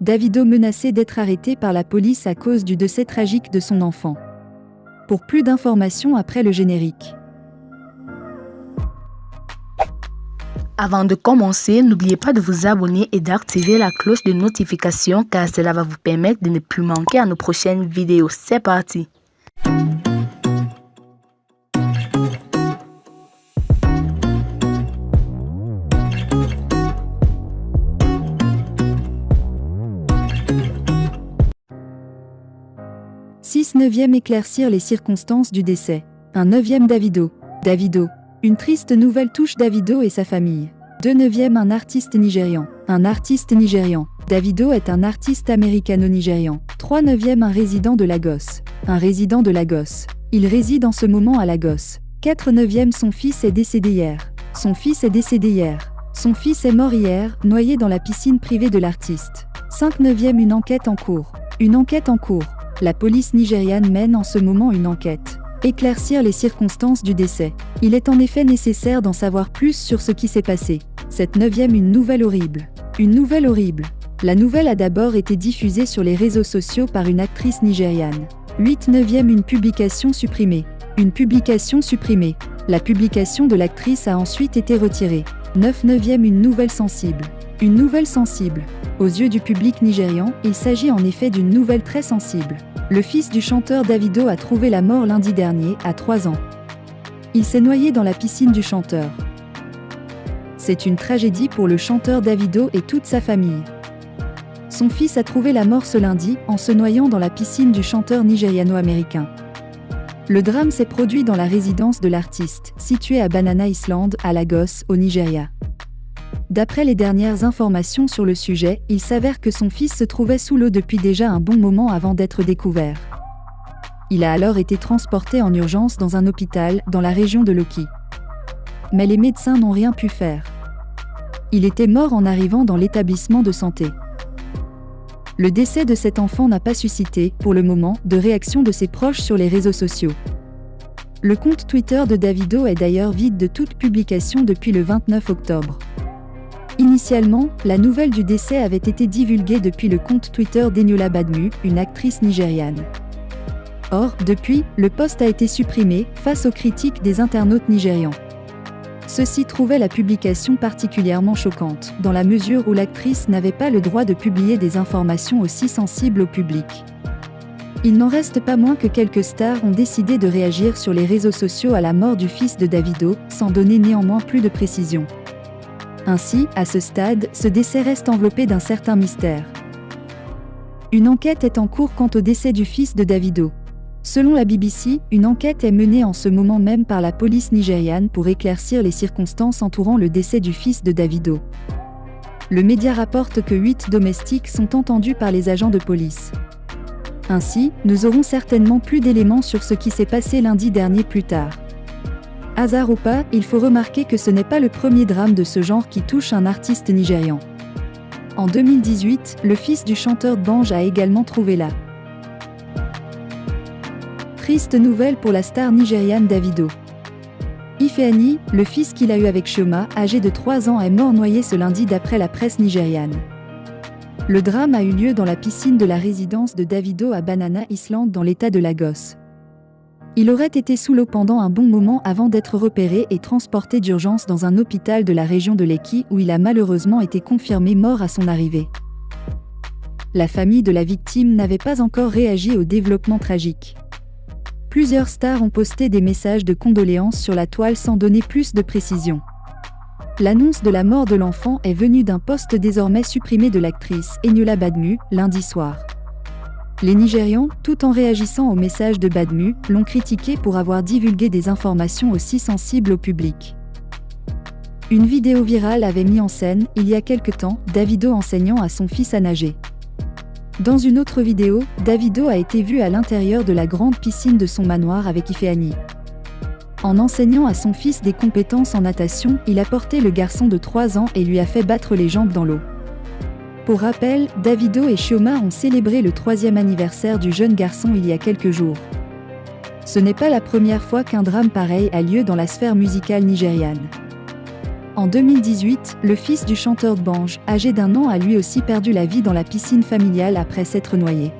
Davido menacé d'être arrêté par la police à cause du décès tragique de son enfant. Pour plus d'informations après le générique. Avant de commencer, n'oubliez pas de vous abonner et d'activer la cloche de notification car cela va vous permettre de ne plus manquer à nos prochaines vidéos. C'est parti! « 9e éclaircir les circonstances du décès. Un 9e Davido. Davido. Une triste nouvelle touche Davido et sa famille. 2 9e un artiste nigérian. Un artiste nigérian. Davido est un artiste américano-nigérian. 3 9e un résident de Lagos. Un résident de Lagos. Il réside en ce moment à Lagos. 4 9e son fils est décédé hier. Son fils est décédé hier. Son fils est mort hier, noyé dans la piscine privée de l'artiste. 5 9e une enquête en cours. Une enquête en cours. La police nigériane mène en ce moment une enquête. Éclaircir les circonstances du décès. Il est en effet nécessaire d'en savoir plus sur ce qui s'est passé. Cette 9e une nouvelle horrible. Une nouvelle horrible. La nouvelle a d'abord été diffusée sur les réseaux sociaux par une actrice nigériane. 8 9e une publication supprimée. Une publication supprimée. La publication de l'actrice a ensuite été retirée. 9 9e une nouvelle sensible. Une nouvelle sensible. Aux yeux du public nigérian, il s'agit en effet d'une nouvelle très sensible. Le fils du chanteur Davido a trouvé la mort lundi dernier, à 3 ans. Il s'est noyé dans la piscine du chanteur. C'est une tragédie pour le chanteur Davido et toute sa famille. Son fils a trouvé la mort ce lundi, en se noyant dans la piscine du chanteur nigériano-américain. Le drame s'est produit dans la résidence de l'artiste, située à Banana Island, à Lagos, au Nigeria. D'après les dernières informations sur le sujet, il s'avère que son fils se trouvait sous l'eau depuis déjà un bon moment avant d'être découvert. Il a alors été transporté en urgence dans un hôpital, dans la région de Loki. Mais les médecins n'ont rien pu faire. Il était mort en arrivant dans l'établissement de santé. Le décès de cet enfant n'a pas suscité, pour le moment, de réaction de ses proches sur les réseaux sociaux. Le compte Twitter de Davido est d'ailleurs vide de toute publication depuis le 29 octobre. Initialement, la nouvelle du décès avait été divulguée depuis le compte Twitter d'Eniola Badmu, une actrice nigériane. Or, depuis, le post a été supprimé, face aux critiques des internautes nigérians. Ceux-ci trouvaient la publication particulièrement choquante, dans la mesure où l'actrice n'avait pas le droit de publier des informations aussi sensibles au public. Il n'en reste pas moins que quelques stars ont décidé de réagir sur les réseaux sociaux à la mort du fils de Davido, sans donner néanmoins plus de précision. Ainsi, à ce stade, ce décès reste enveloppé d'un certain mystère. Une enquête est en cours quant au décès du fils de Davido. Selon la BBC, une enquête est menée en ce moment même par la police nigériane pour éclaircir les circonstances entourant le décès du fils de Davido. Le média rapporte que 8 domestiques sont entendus par les agents de police. Ainsi, nous aurons certainement plus d'éléments sur ce qui s'est passé lundi dernier plus tard. Hasard ou pas, il faut remarquer que ce n'est pas le premier drame de ce genre qui touche un artiste nigérian. En 2018, le fils du chanteur Banj a également trouvé la triste nouvelle pour la star nigériane Davido. Ifeanyi, le fils qu'il a eu avec Chioma, âgé de 3 ans, est mort noyé ce lundi d'après la presse nigériane. Le drame a eu lieu dans la piscine de la résidence de Davido à Banana Island dans l'état de Lagos. Il aurait été sous l'eau pendant un bon moment avant d'être repéré et transporté d'urgence dans un hôpital de la région de Lekki où il a malheureusement été confirmé mort à son arrivée. La famille de la victime n'avait pas encore réagi au développement tragique. Plusieurs stars ont posté des messages de condoléances sur la toile sans donner plus de précision. L'annonce de la mort de l'enfant est venue d'un post désormais supprimé de l'actrice Eniola Badmu, lundi soir. Les Nigérians, tout en réagissant au message de Badmu, l'ont critiqué pour avoir divulgué des informations aussi sensibles au public. Une vidéo virale avait mis en scène, il y a quelque temps, Davido enseignant à son fils à nager. Dans une autre vidéo, Davido a été vu à l'intérieur de la grande piscine de son manoir avec Ifeanyi. En enseignant à son fils des compétences en natation, il a porté le garçon de 3 ans et lui a fait battre les jambes dans l'eau. Pour rappel, Davido et Chioma ont célébré le 3e anniversaire du jeune garçon il y a quelques jours. Ce n'est pas la première fois qu'un drame pareil a lieu dans la sphère musicale nigériane. En 2018, le fils du chanteur de Banj, âgé d'1 an, a lui aussi perdu la vie dans la piscine familiale après s'être noyé.